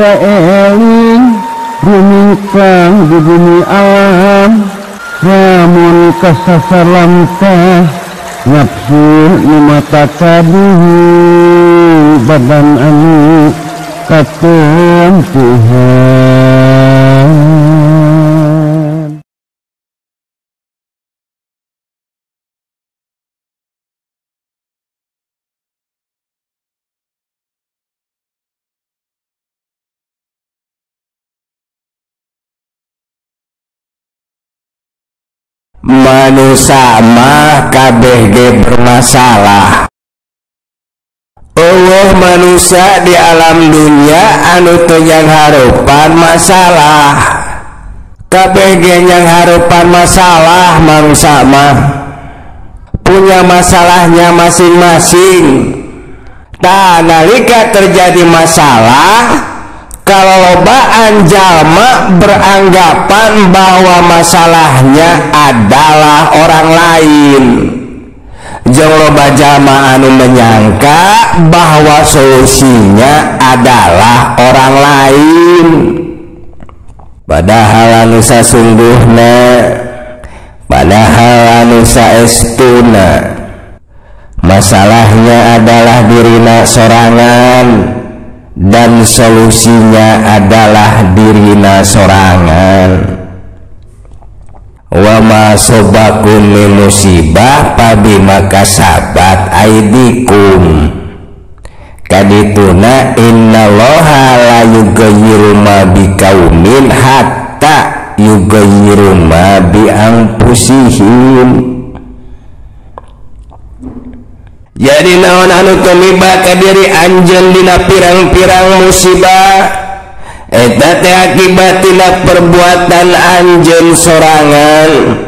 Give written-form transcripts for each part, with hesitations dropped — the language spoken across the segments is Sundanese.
kaeling rumingkang di bumi alam namun kasasalam teh nafsu nu mata kaduh badan anu katumpuhan. Manusia mah kabeh ge bermasalah. Allah manusia di alam dunia anu teu yang harupan masalah. Kabeh ge yang harupan masalah manusia mah punya masalahnya masing-masing. Tah nalika terjadi masalah kalau lobaan jalma beranggapan bahwa masalahnya adalah orang lain, jeung loba jalma anu menyangka bahwa solusinya adalah orang lain. Padahal anu sasungguhna, padahal anu saestuna masalahnya adalah dirina sorangan dan solusinya adalah dirina sorangan. Wa ma sobakum min musibah fabima kasabat aydikum. Kadituna innallaha la yughayyiru ma biqaumin hatta yughayyiru ma bi anfusihim. Jadi naon anu tumiba ka diri anjeun dina pirang-pirang musibah eta teh akibatina perbuatan anjeun sorangan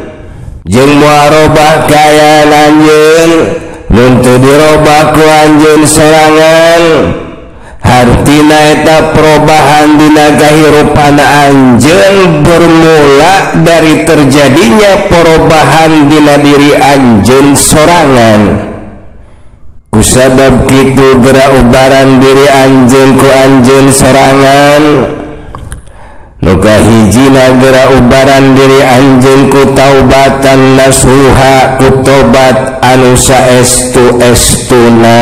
jeung moal robah kaayaan anjeun mun teu dirobah ku anjeun sorangan hartina eta perubahan dina kahirupan anjeun bermula dari terjadinya perubahan dina diri anjeun sorangan. Kusabab kitu gerak ubaran diri anjeun ku anjeun sorangan, nu kahijina gerak ubaran diri anjeun ku taubatan nasuha ku tobat anu saestu-estuna.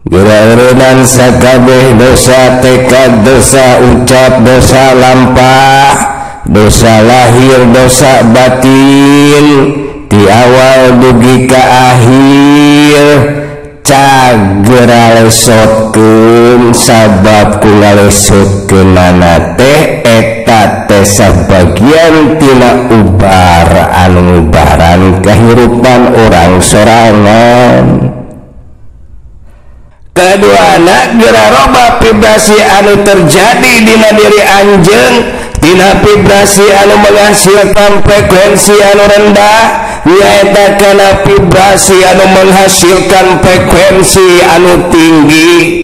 Gerak eureunana sakabeh dosa tekad, dosa ucap, dosa lampah, dosa lahir, dosa batin, di awal dugi ka akhir cagera lesotkeun sabab kula lesotkeunana teh eta teh sabagian tina ubar anu ngubaran kahirupan orang sorangan. Kaduana geura robah vibrasi anu terjadi dina diri anjeun tina vibrasi anu menghasilkan frekuensi anu rendah nyaeta kana vibrasi anu menghasilkan frekuensi anu tinggi.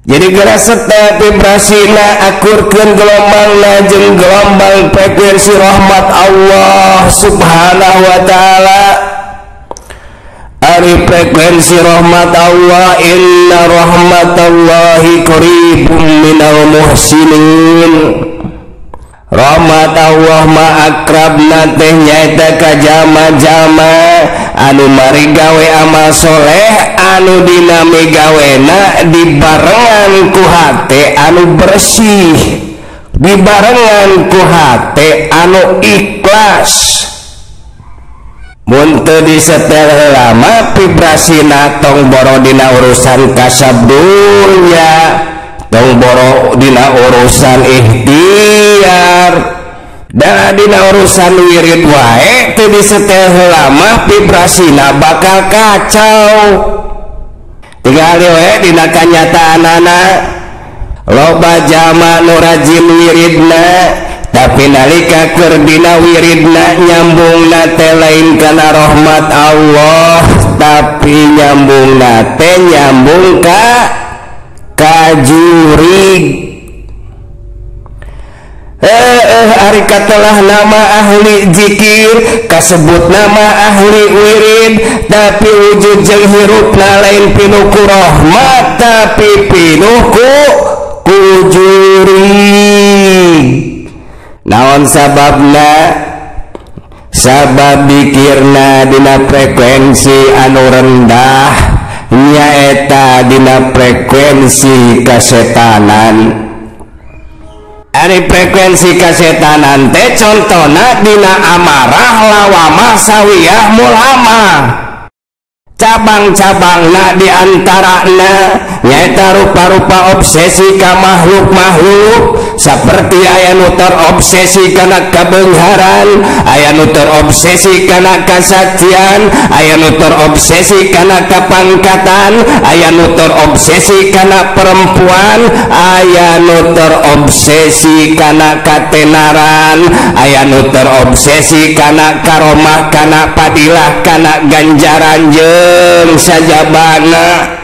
Jadi geura serta vibrasina akurkeun gelombangna jeung gelombang frekuensi rahmat Allah subhanahu wa ta'ala. Ari frekuensi rahmat Allah, inna rahmatallahi qaribun minal muhsinin. Rahmat Allah ma akrabna teh nyaeta ka jalma-jalma anu mari gawe amal soleh anu dina migawena dibarengan ku hate anu bersih, dibarengan ku hate anu ikhlas. Mun teu disetel heula mah vibrasina tong boro dina urusan kasab dunya, tong boro dina urusan ikhtiar, dan dina urusan wirid wae teu disetel heula mah vibrasina bakal kacau. Tingali we dina kanyataanana loba jalma nu rajin wiridna tapi nalika keur dina wiridna nyambungna teh lain kana rahmat Allah tapi nyambungna teh nyambung ka jurig. ari katelah nama ahli zikir kasebut nama ahli wirid tapi wujud jeung hirupna lain pinuh ku rahmat tapi pinuh ku jurig. Naon sababna? Sabab dikirna dina frekuensi anu rendah nyaeta dina frekuensi kasetanan. Ari frekuensi kasetanan teh contona dina amarah lawamah sawiyah mulhamah. Cabang-cabangna diantarana nyaeta rupa-rupa obsesi ka makhluk-makhluk seperti aya nu terobsesi kana kabeungharan, aya nu terobsesi kana kasaktian, aya nu terobsesi kana kapangkatan, aya nu terobsesi kana perempuan, aya nu terobsesi kana katenaran, aya nu terobsesi kana karomah, kana padilah, kana ganjaran jeung sajabana.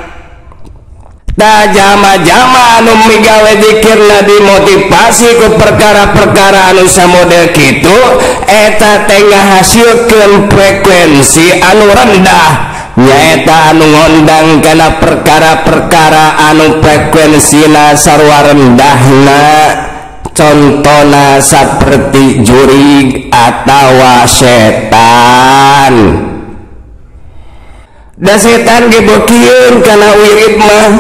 Da jama-jama anu migawe dikirna dimotivasi ku perkara-perkara anu samodel kitu eta teh ngahasilkeun frekuensi anu rendah nyaeta anu ngondang kana perkara-perkara anu frekuensina sarua rendahna. Contona saperti jurig atawa setan. Da setan ge beukiun kana wirid mah,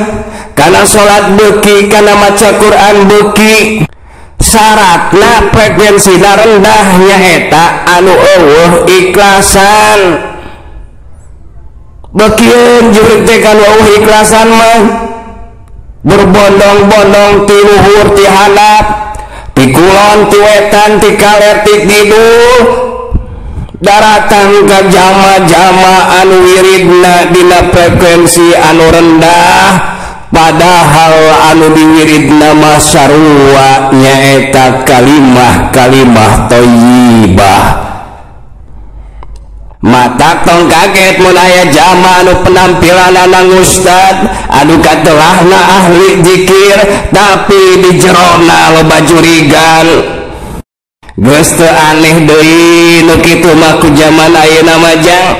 kana salat beuki, kana maca Quran beuki. Syaratna frekuensina rendah nyaeta anu eueuh ikhlasan. Beukiun jurig teh kana eueuh ikhlasan mah berbondong-bondong ti luhur ti handap, ti kulon ti wetan ti kaler ti kidul. Daratan ka jama-jama anu wiridna dina frekuensi anu rendah padahal anu diwiridna mah sarua nyaeta kalimah thayyibah. Mata tong kaget mun aya jama anu penampilanna ustad anu katelahna ahli zikir tapi di jerona loba jurigan. Geus teu aneh deui nu kitu mah ku zaman ayeuna mah jang.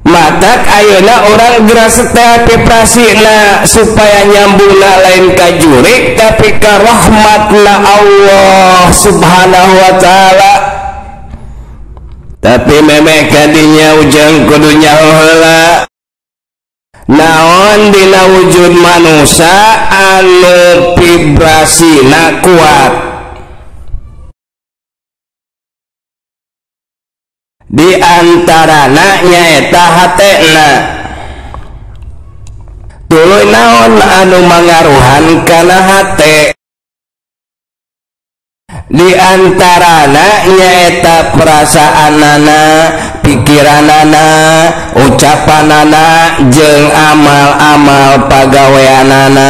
Matak ayeuna urang geus teh vibrasina supaya nyambungna lain ka jurig tapi ka rahmatna Allah Subhanahu wa taala. Tapi memeh kadinya ujang kudu nyaho heula. Naon dina wujud manusia anu vibrasina kuat. Di antarana nyaeta hatena. Tuluy naon anu mangaruhan kana hate? Di antarana nyaeta perasaanana, pikiranana, ucapanana jeung amal-amal pagaweanana.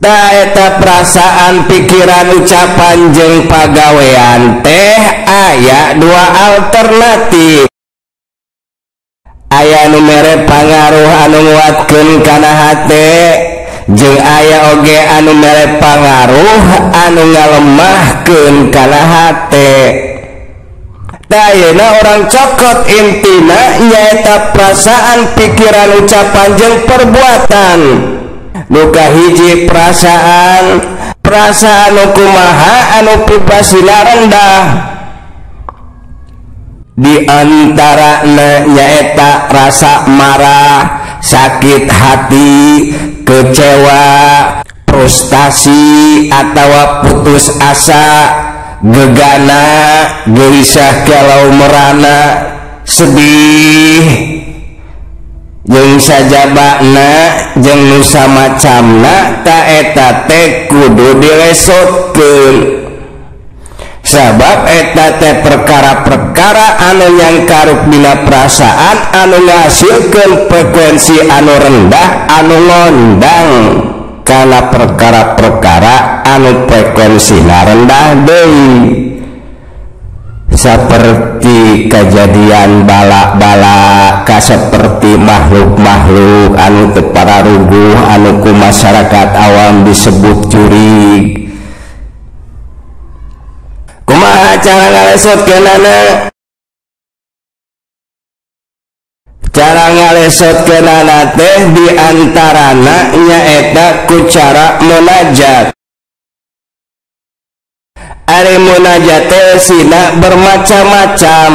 Da eta perasaan, pikiran, ucapan jeung pagawean teh aya dua alternatif. Aya nu mere pangaruh anu nguatkeun kana hate jeung aya oge anu mere pangaruh anu ngalemahkeun kana hate. Da ayeuna urang cokot intina nyaeta perasaan, pikiran, ucapan jeung perbuatan. Nuka hiji perasaan kumaha anu vibrasina rendah. Di antarana nyaeta rasa marah, sakit hati, kecewa, frustasi atawa putus asa, gegana, gelisah galau merana, sedih jeung sajabana jeung nu samacamna ta eta teh kudu dilesotkeun. Sabab eta teh perkara-perkara anu nyangkarup dina perasaan anu ngahasilkeun frekuensi anu rendah anu ngondang kana perkara-perkara anu frekuensina rendah deui. Seperti kejadian bala-bala seperti makhluk-makhluk anu teu pararuguh anu ku masyarakat awam disebut jurig. cara ngalesotkeunana? Cara ngalesotkeunana teh diantarana nyaeta ku cara munajat. Ari munajat teh sina bermacam-macam.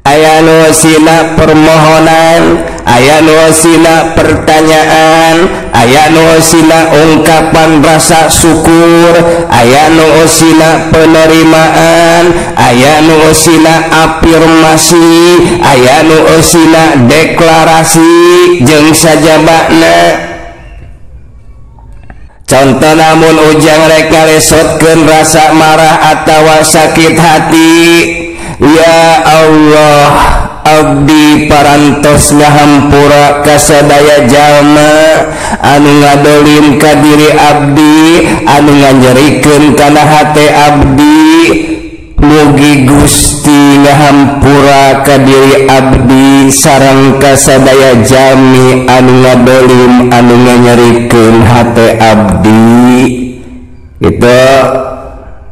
Aya nu sina permohonan, aya nu sina pertanyaan, aya nu sina ungkapan rasa syukur, aya nu sina penerimaan, aya nu sina afirmasi, aya nu sina deklarasi jeung sajabana. Contoh namun ujang rek ngalesotkeun rasa marah atawa sakit hati, ya Allah, abdi parantos ngahampura ka sadaya jalma anu ngadolim ka diri abdi, anu nganjerikeun kana hate abdi. Mugi Gusti ngahampura ka diri abdi sareng ka sadaya jalmi anu ngadolim anu nganyerikeun hate abdi. Itu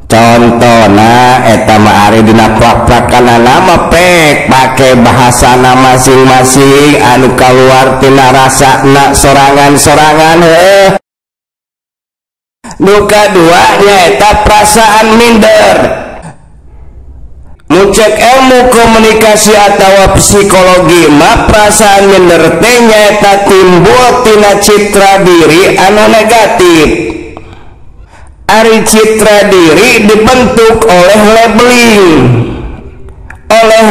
contohna eta mah ari dina prak-prakanana mah pek pake bahasana masing-masing anu kaluar tina rasana sorangan-sorangan heuh. Nu kadua nyaeta perasaan minder. Mucek ilmu komunikasi atau psikologi mah perasaan minder teh nyaeta timbul tina citra diri anu negatif. Ari citra diri dibentuk oleh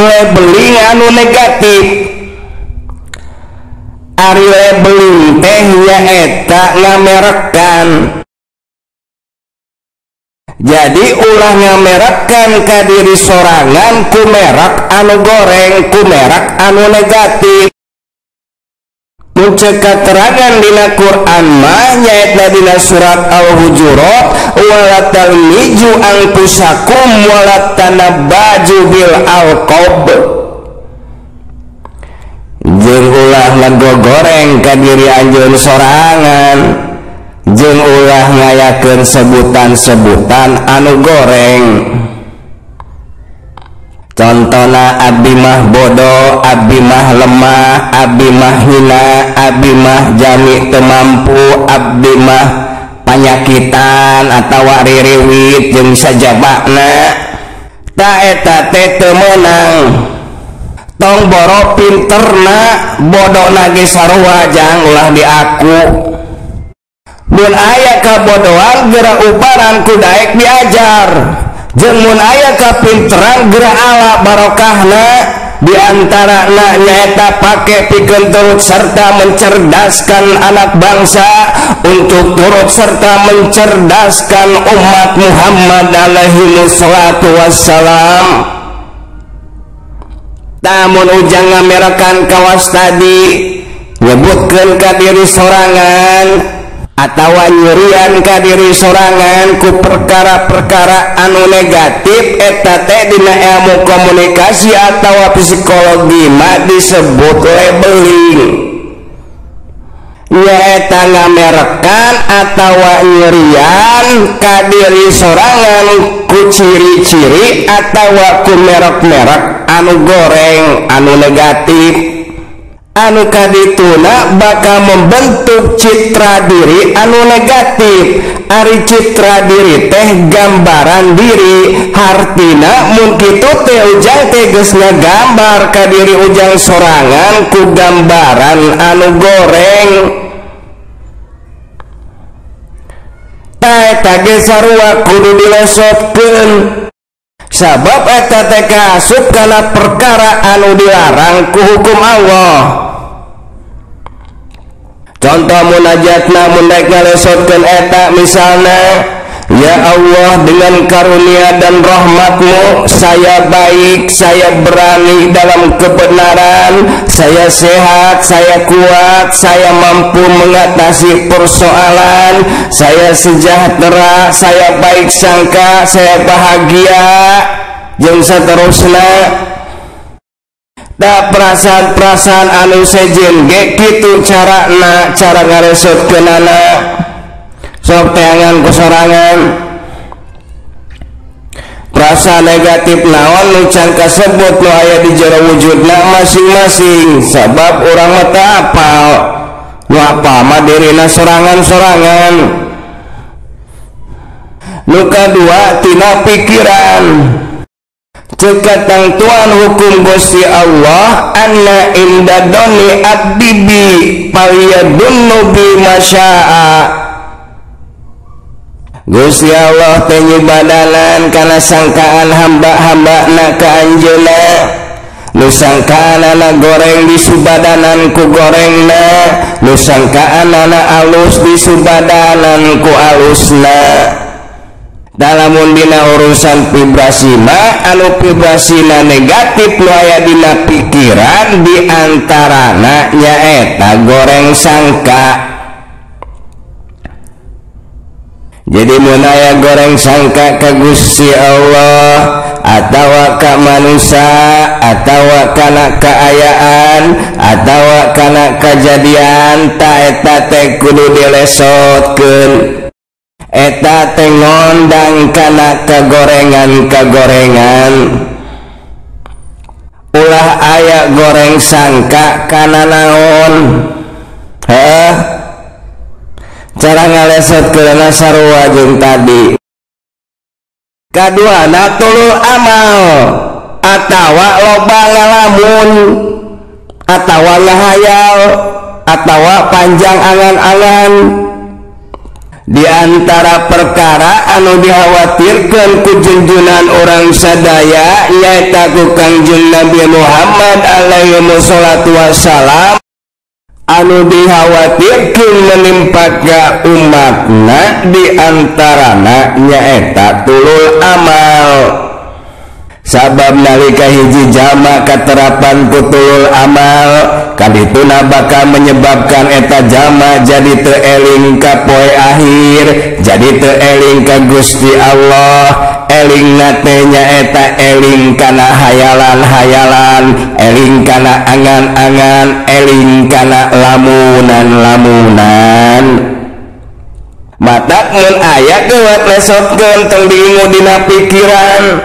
labeling anu negatif. Ari labeling teh nyaeta ngamerekan. Jadi ulah ngamerekan ka diri sorangan ku merek anu goreng, ku merek anu negatif. Muncul keterangan dina Quran mah nyaeta dina surat Al-Hujurat, wala talmiju anfusakum wala tanabbaju bil alqab. Jeung ulah ngagogoreng ka diri anjeun sorangan, jeung ulah ngayakeun sebutan-sebutan anu goreng. Contohna abdi mah bodoh, abdi mah lemah, abdi mah hina, abdi mah jami teu mampu, abdi mah panyakitan atawa ririwit jeung sajabana. Ta eta teh teu meunang. Tong boro pinterna, bodona ge sarua jang ulah diaku. Mun aya kabodohan geura ubaran ku daek diajar. Jeung mun aya kapinteran geura ala barokahna, diantarana nyaeta pake pikeun turut serta mencerdaskan anak bangsa untuk turut serta mencerdaskan umat Muhammad alaihi wassalatu wassalam. Namun ujang ngamerekan kawas tadi nyebutkeun ka diri sorangan atawa nyurian ka diri sorangan ku perkara-perkara anu negatif, eta teh dina ilmu komunikasi atawa psikologi mah disebut labeling. Nyaeta ngamerekan atawa nyurian ka diri sorangan ku ciri-ciri atawa ku merek-merek anu goreng anu negatif. Anu kadituna bakal membentuk citra diri anu negatif. Ari citra diri teh gambaran diri, hartina mun kitu teh ujang teh geus ngagambar ka diri ujang sorangan ku gambaran anu goreng. Ta eta ge sarua kudu dilesotkeun. Sabab eta teh kaasup kana perkara anu dilarang ku hukum Allah. Contoh munajatna mun daek ngalesotkeun eta misalna, ya Allah, dengan karunia dan rahmat-Mu saya baik, saya berani dalam kebenaran, saya sehat, saya kuat, saya mampu mengatasi persoalan, saya sejahtera, saya baik sangka, saya bahagia, jeung saterusna. Da perasaan-perasaan anu sejen ge kitu carana, cara ngaresotkeunana. Sok teangan ku sorangan. dosa negatif naon nu can kasebut nu aya di jero wujudna masing-masing sabab urang mah teu apal nu apal mah dirina sorangan-sorangan. Nu kadua tina pikiran ceuk katangtuan hukum Gusti Allah anna inda doni abdi bi paliyadunnu bi masya'a. Gusti Allah teh nyibadanan kana sangkaan hamba-hambana ka anjeunna nu sangkaanana goreng disubadanan ku gorengna nu sangkaanana alus disubadanan ku alusna. Dalamun dina urusan vibrasi mah anu vibrasina negatif nu aya dina pikiran diantarana nyaeta goreng sangka. Jadi mun aya goreng sangka ka Gusti Allah atawa ka manusia atawa kana kaayaan atawa kana kajadian ta eta teh kudu dilesotkeun. Eta teh ngondang kana kagorengan-kagorengan. Ulah aya goreng sangka kana naon? Hah? Cara ngalesot keuna sarua jeung tadi. Kaduana tulul amal atawa loba ngalamun atawa ngahayal atawa panjang angan-angan. Di antara perkara anu dikhawatirkeun ku junjunan orang sadaya nyaeta ku Kangjeng Nabi Muhammad alaihi wassalatu wassalam anu dikhawatirkeun menimpa ka umatna diantarana nyaeta tulul amal. Sabab nalika hiji jama katerapan ku tulul amal kadituna bakal menyebabkan eta jama jadi teu eling ka poe akhir, jadi teu eling ka Gusti Allah. Elingna teh nyaeta eling kana hayalan-hayalan, eling kana angan-angan, eling kana lamunan-lamunan. Matak mun aya geuwat lesotkeun tong diingu dina pikiran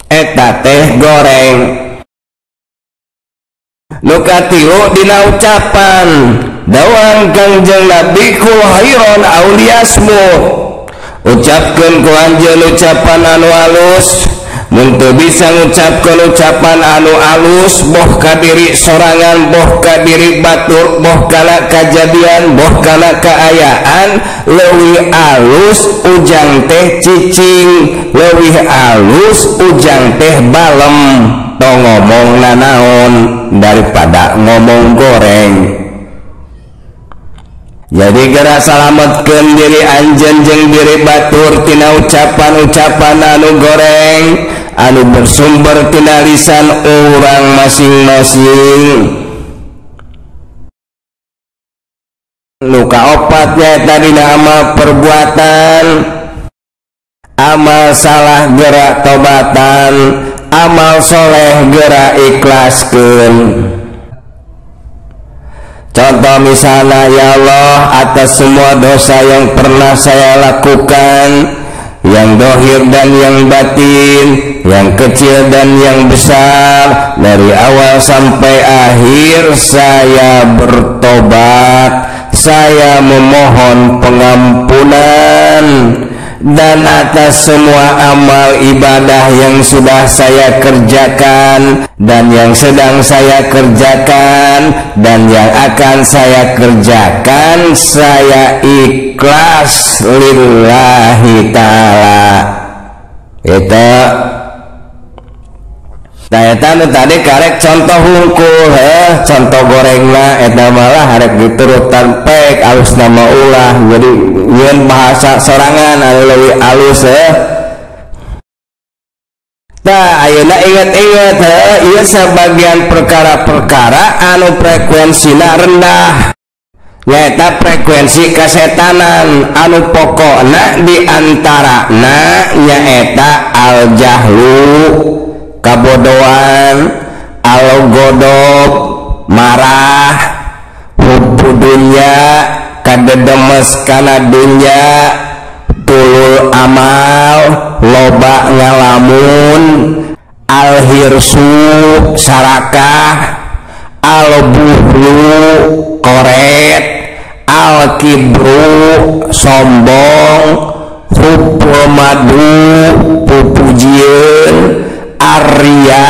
eta teh goreng. Nu katilu dina ucapan dawang Kangjeng Nabi kul khairon auliasmu, ucapkeun ku anjeun ucapan anu alus. Mun teu bisa ngucapkeun ucapan anu alus boh ka diri sorangan, boh ka diri batur, boh kana kajadian, boh kana kaayaan, leuwih alus ujang teh cicing, leuwih alus ujang teh balem. Tong ngomongna naon daripada ngomong goreng. Jadi geura salametkeun diri anjeun jeung diri batur tina ucapan-ucapan anu goreng anu bersumber tina lisan urang masing-masing. Nu kaopat nyaeta dina amal perbuatan, amal salah geura tobatan, amal soleh geura ikhlaskeun. Contoh misalnya, ya Allah, atas semua dosa yang pernah saya lakukan, yang dohir dan yang batin, yang kecil dan yang besar, dari awal sampai akhir saya bertobat, saya memohon pengampunan. Dan atas semua amal ibadah yang sudah saya kerjakan dan yang sedang saya kerjakan dan yang akan saya kerjakan, saya ikhlas lillahi ta'ala. Itu eta nu tadi karek contoh hungkul, contoh gorengna eta malah harek diturutan pek alus nama ulah, jadi nyeun bahasa sorangan anu leuwih alus. Tah ayeuna inget-inget ieu sabagian perkara-perkara anu frekuensina rendah, nyaeta frekuensi kasetanan anu pokokna diantarana nyaeta al-jahlu, kabodohan, al-godob, marah, hubbu dunya, kadedemes kana dunya, tulul amal, loba ngalamun, al-hirsu sarakah, al-buhlu koret, al-kibru sombong, hubul madu pupujieun, arya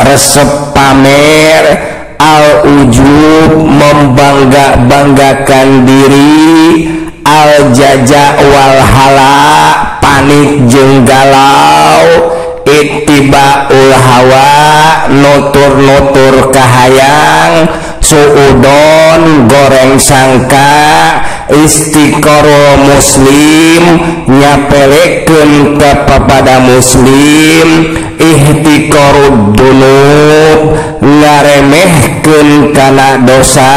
resep pamer, al-ujub membangga-banggakan diri, al-jaja wal hala panik jeung galau, ittibaul hawa nutur-nutur kahayang, suudon goreng sangka, istiqorul muslim nyapelekeun kepada muslim, ihtiqorud dunub ngaremehkeun kana dosa,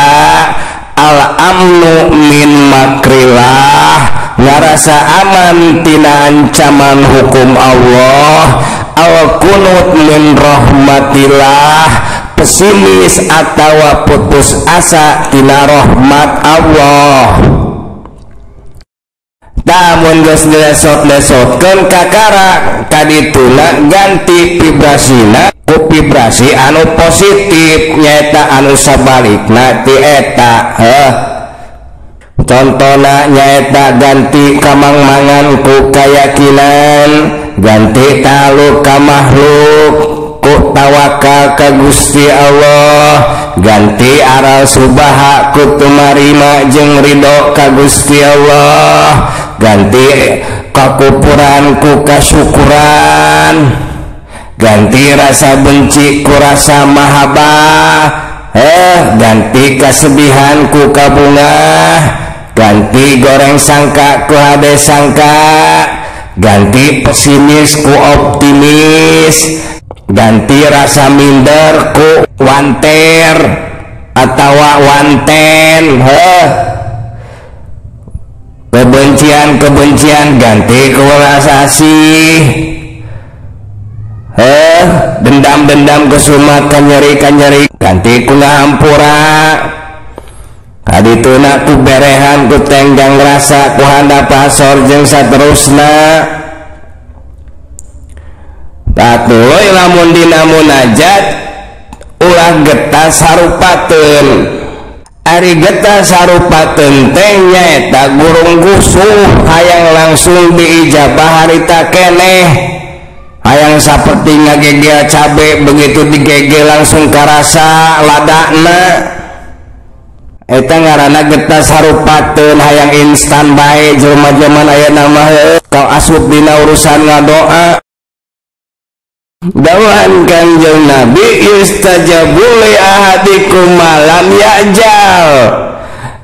al-amnu min makrillah ngarasa aman tina ancaman hukum Allah, al-qunut min rahmatillah pesimis atawa putus asa tina rahmat Allah. Namun geus dilesot-lesotkeun kakara kadituna ganti vibrasina ku vibrasi anu positif nyaeta anu sabalikna ti eta. Contona nyaeta ganti kamangmangan ku keyakinan, ganti taluk ka makhluk ku tawakal ka Gusti Allah, ganti aral subaha ku tumarima jeung ridho ka Gusti Allah, ganti kakupuran ku kasyukuran, ganti rasa benci ku rasa mahabbah, ganti kasedihan ku kabungah, ganti goreng sangka ku hade sangka, ganti pesimis ku optimis, ganti rasa minder ku wanter atawa wanten, kebencian ganti ku rasa asih, dendam kesumat kanyeri ganti ku ngahampura, kadituna ku berehan ku tenggang rasa ku handap pasor jeung saterusna. Tatuloy lamun dina munajat ulah getah sarupateun, ari getah sarupateun teh nyaeta gurung gusuh hayang langsung diijabah harita keneh, hayang saperti ngagegel cabe begitu digegel langsung karasa ladakna, eta ngaranna getah sarupateun hayang instan bae jelema-jelema aya nama kau asup dina urusan ngadoa. Dawan Kanjeng Nabi yustajabu li ahadikum malam ya'jal,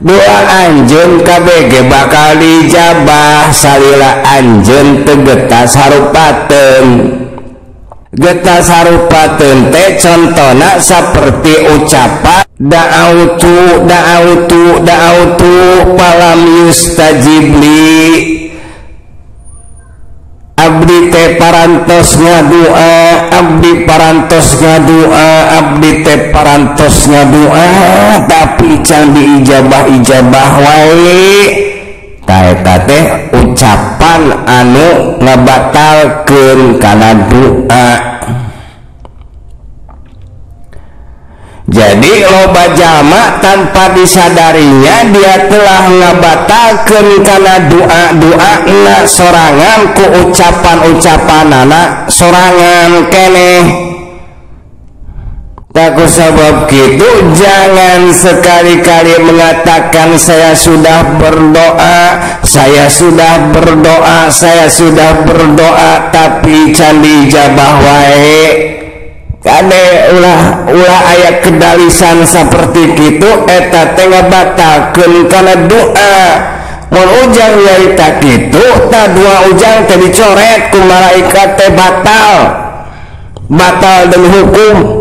doa anjeun kabeh bakal dijabah salila anjeun teu getah sarupateun. Getah sarupateun teh contona saperti ucapan da'autu falam yustajibli, abdi teh parantos ngadua, abdi teh parantos ngadua tapi can diijabah wae. Eta teh ucapan anu ngabatalkeun kana doa. Jadi loba jalma tanpa disadarinya dia telah ngabatalkeun kana doa-doana sorangan ku ucapan-ucapanana sorangan keneh. Taku sebab gitu jangan sekali-kali mengatakan saya sudah berdoa tapi can dijabah wae. Kade ulah aya kedalisan seperti kitu eta teh ngabatalkeun kana doa. Mun ujang nyarita kitu ta dua ujang teh dicoret ku malaikat teh batal demi hukum.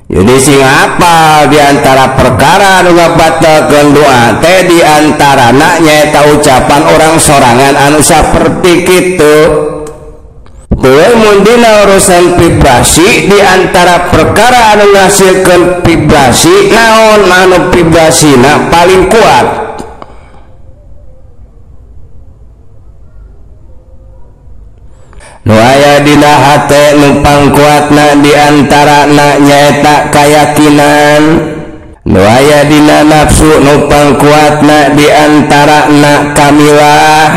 Jadi sing apa diantara perkara anu ngabatalkeun doa teh diantarana nyaeta ucapan orang sorangan anu saperti kitu. Mun dina urusan vibrasi diantara perkara anu ngasilkeun vibrasi naon anu vibrasina paling kuat. nu aya dina hate nu pangkuatna diantarana nyaeta kayakinan, nu aya dina nafsu nu pangkuatna diantarana kamilah,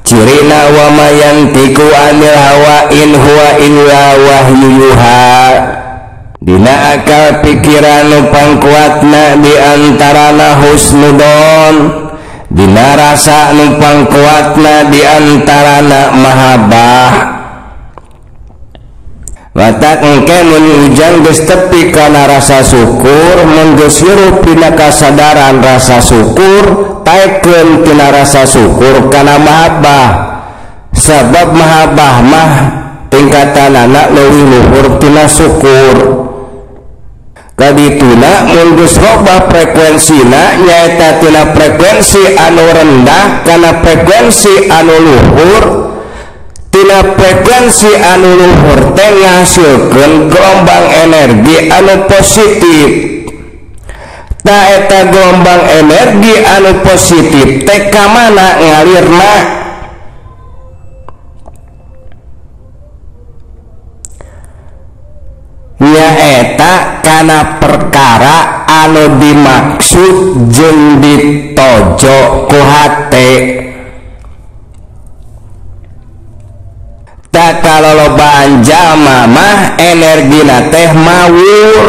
cirina wa mayantiku anil hawa in huwa illa wahyu yuha, dina akal pikiran nu pangkuatna diantarana husnudon, dina rasa nu pangkuatna diantarana mahabbah. Watak engke mun ujang geus tepi kana rasa syukur, mun geus hirup dina kasadaran rasa syukur, taekeun tina rasa syukur kana mahabbah. Sabab mahabbah mah tingkatanana leuwih luhur tina syukur. Kadituna mun geus robah frekuensina nyaeta tina frekuensi anu rendah kana frekuensi anu luhur, tina frekuensi anu luhur teh ngahasilkeun gelombang energi anu positif. Ta eta gelombang energi anu positif teh ka mana ngalirna? Nyaeta kana perkara anu dimaksud jeung ditojo ku hate. Tak kalolobaan jalma mah energina teh mawur,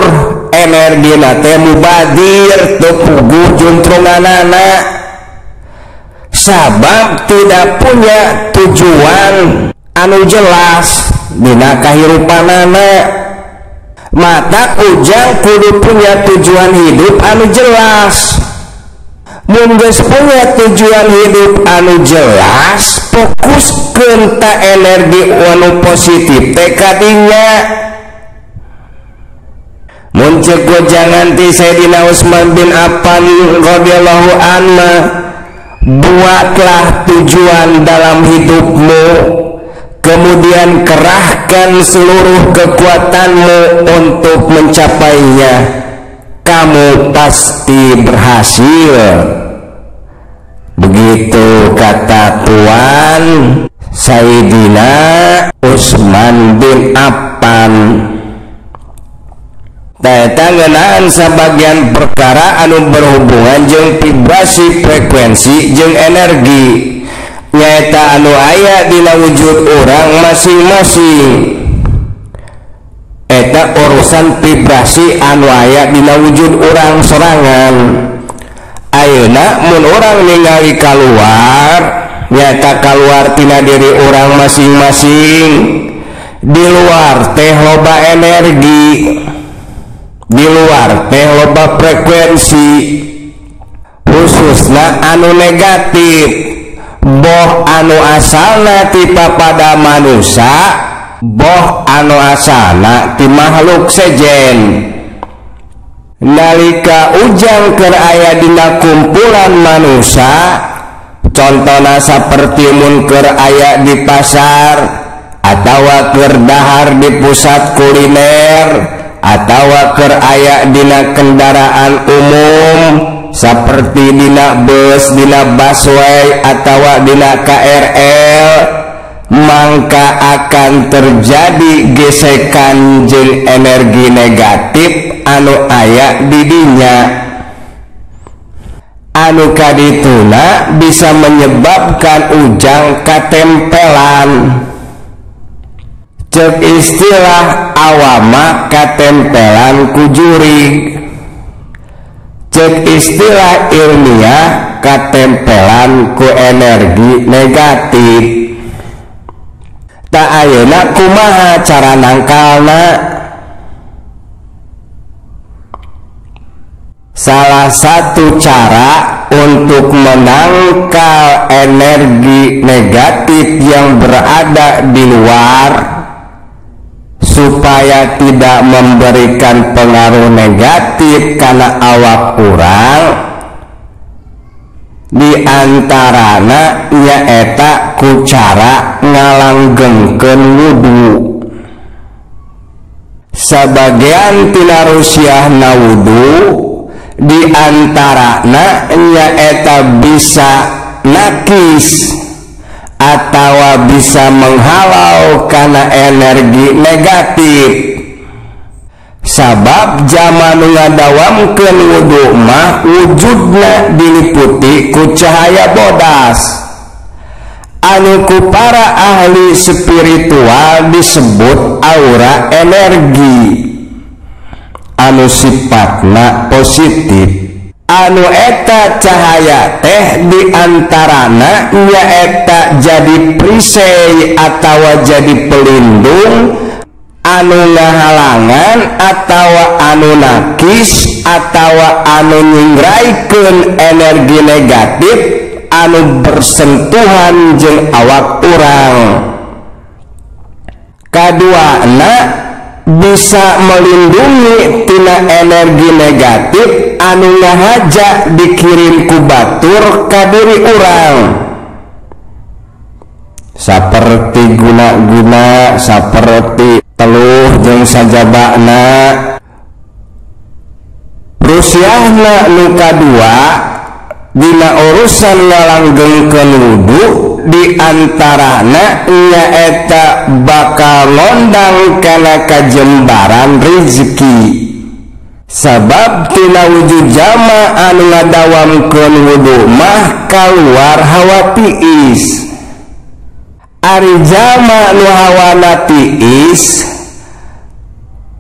energina teh mubadir, teu puguh juntrunganana, sabab tidak punya tujuan anu jelas dina kahirupanana. Mata ujang kudu punya tujuan hidup anu jelas. Mun geus punya tujuan hidup anu jelas, fokuskeun ta energi anu positif teh ka dinya. Mun ceuk jangan ti Sayyidina Utsman bin Affan radhiyallahu anhu, buatlah tujuan dalam hidupmu, kemudian kerahkan seluruh kekuatanmu untuk mencapainya, kamu pasti berhasil. Begitu kata Tuan Sayyidina Utsman bin Affan. Eta ngeunaan sabagian perkara anu berhubungan jeung vibrasi, frekuensi jeung energi, nyaeta anu aya dina wujud urang masing-masing. Eta urusan vibrasi anu aya dina wujud urang sorangan. Ayeuna mun urang ningali kaluar, nyaeta kaluar tina diri urang masing-masing. Di luar teh loba energi, di luar teh loba frekuensi, khususna anu negatif. Boh anu asalna ti pada manusia, boh anu asalna ti makhluk sejen. Nalika ujang keur aya dina kumpulan manusia, contohna saperti mun keur aya di pasar, atawa keur dahar di pusat kuliner, atawa keur aya dina kendaraan umum saperti dina bus, dina busway, atawa dina KRL, mangka akan terjadi gesekan jeung energi negatif anu aya di dinya. Anu kadituna bisa menyebabkan ujang katempelan. Cek istilah awama katempelan ku jurig, cek istilah ilmiah katempelan ku energi negatif. Tak ayeuna kumaha cara nangkalna? Salah satu cara untuk menangkal energi negatif yang berada di luar supaya tidak memberikan pengaruh negatif karena awak urang, di antarana nyaeta ku cara ngalanggengkeun wudu. Sabagian tina rusiahna wudu di antarana nyaeta bisa nakis atawa bisa menghalau kana energi negatif. Sabab jama nu ngadawamkeun wudu mah wujudna diliputi ku cahaya bodas anu ku para ahli spiritual disebut aura energi anu sifatna positif. Anu eta cahaya teh diantarana nyaeta jadi perisai atawa jadi pelindung anu ngahalangan atawa anu nakis atawa anu nyingraikeun energi negatif anu bersentuhan jeung awak urang. Kaduana bisa melindungi tina energi negatif anu ngahaja dikirim ku batur ka diri urang, saperti guna-guna, saperti teluh jeung sajabana. Rusiahna nu kadua dina urusan ngalanggengkeun wudu diantarana nyaeta bakal ngondang kana kajembaran rezeki. Sabab tina wujud jama anu ngadawamkeun wudu mah kaluar hawa tiis. Ari jama nu hawana tiis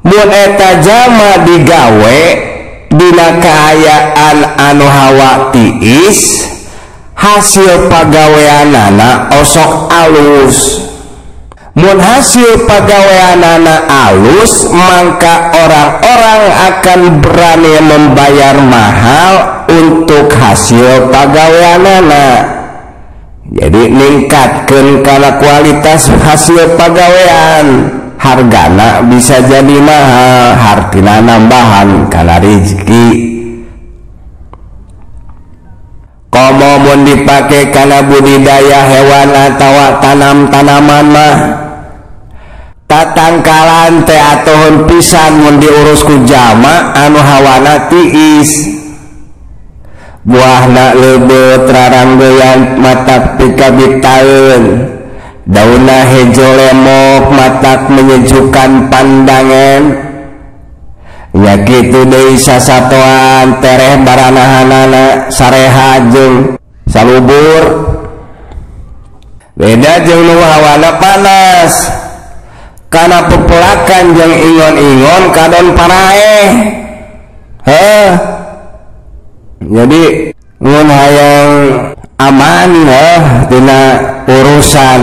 mun eta jama digawe dina kaayaan anu hawa tiis, hasil pagaweanana osok alus. Mun hasil pagaweanana alus, maka orang-orang akan berani membayar mahal untuk hasil pagaweanana. Jadi ningkatkeun kana kualitas hasil pagawean, hargana bisa jadi mahal, hartina nambahan kana rezeki. Komo mun dipake kana budidaya hewan atawa tanam-tanaman mah tatangkalan teh atohon pisan mun diurus ku jama anu hawana tiis. Buahna lebeut raranggeyan matak pikabitaeun, daunna hejo lemok matak menyejukkan pandangan. Ya kitu deui sasatoan tereh baranahanana sareha jeung salubur. Beda jeung nu hawana panas, kana pepelakan jeung ingon-ingon kadon paraeh. Jadi mun hayang aman dina urusan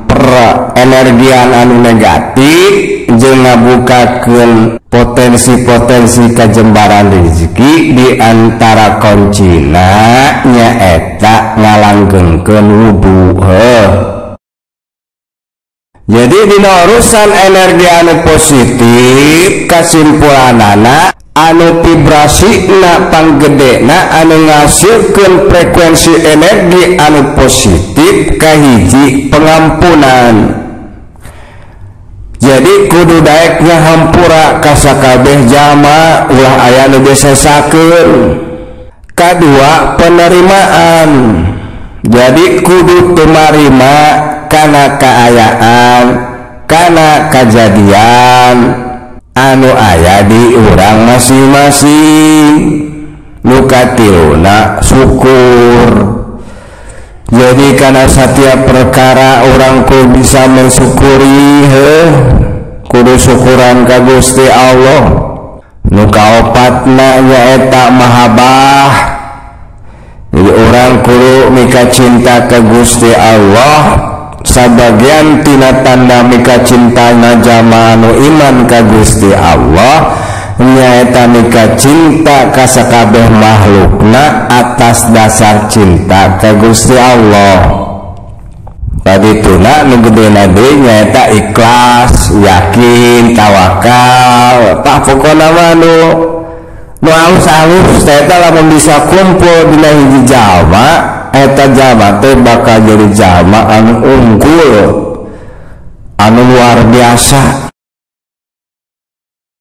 perenergian anu negatif jeung ngabukakeun potensi-potensi kajembaran rezeki, diantara kuncina nyaeta ngalanggengkeun wudu. Jadi dina urusan energi anu positif kasimpulanana anu vibrasina panggedena anu ngasilkeun frekuensi energi anu positif kahiji pengampunan. Jadi kudu daek ngahampura ka sakabeh jama ulah aya nu disesakeun. Kadua penerimaan. Jadi kudu tumarima kana kaayaan, kana kajadian anu aya di urang masing-masing. Nu katiluna syukur. Jadi karena setiap perkara orang kudu bisa mensyukuri, kudu syukuran ka Gusti Allah. Nu kaopatna nyaeta mahabbah. Jadi orang kudu mika cinta ka Gusti Allah. Sebagian tina tanda mika cintana jamaah nu iman ka Gusti Allah nyaeta mika cinta ka sakabeh makhlukna atas dasar cinta ka Gusti Allah. Tadi tuna nu gedena deui nyaeta ikhlas, yakin, tawakal. Tah pokona mah nu alus-alus eta lamun bisa kumpul dina hiji jalma, eta jalma teh bakal jadi jalma anu unggul, anu luar biasa.